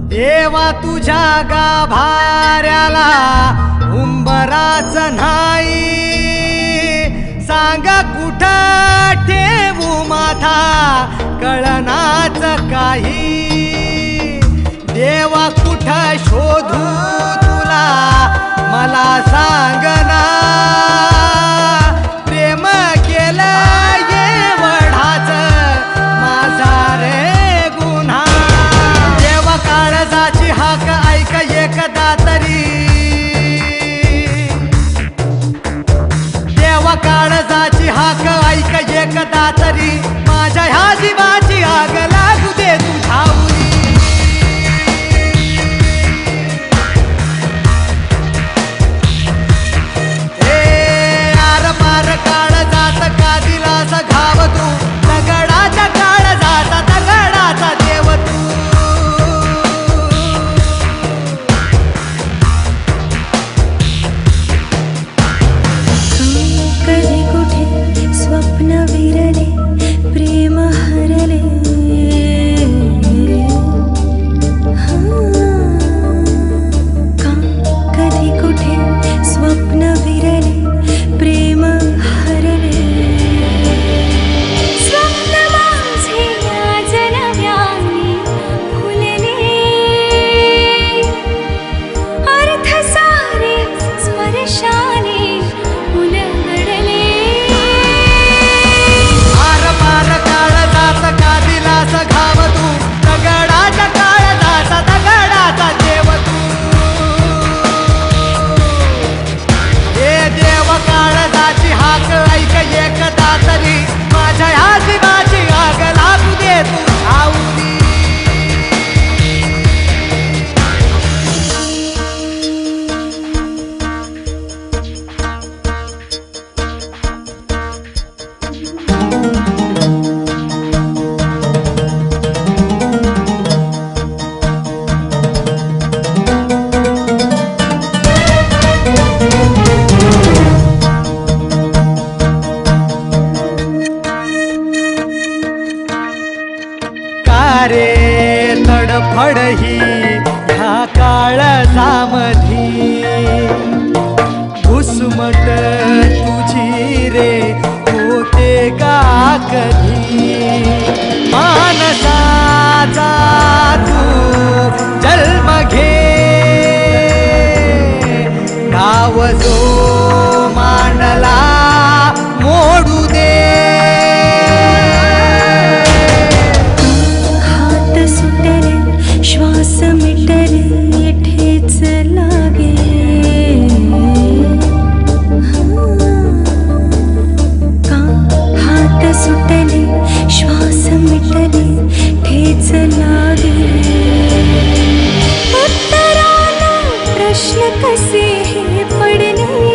देवा तुझ्या गाभाऱ्याला उंबराच नाही, सांग कुठं ठेवू माथा कळनाच काही. देवा कुठं शोधू तुला मला सांगना, प्रेम केलं एवढाच माझा रे गुन्हा. देवा काळजाची हाक ऐक एकदा तरी, देवा काळजाची हाक ऐक एकदा तरी, माझ्या ह्या जीवाची आग लागू दे तुझ्या उरी. घाव तू दगडाचा काळजाचा दगडाचा देव तू. कधी कुठे स्वप्न विरले प्रेम हरले, कधी कुठे स्वप्न विरले प्रेम हरले. घाव तू दगडाचा काळजाचा दगडाचा देव तू. हे देव काळजाची हाक ऐक एकदा तरी, माझ्या ह्या जीवाची आग लागू दे तू आवडी. रे तडफड ही ह्या काळजामधी, घुसमट तुझी रे होते का कधी. मानसाचा तू जन्म घे, गाव जो मांडला मोडू दे. श्वास मिटले ठेच लागे, का हात सुटले श्वास मिटले ठेच लागे. उत्तराला प्रश्न कसे हे पडले,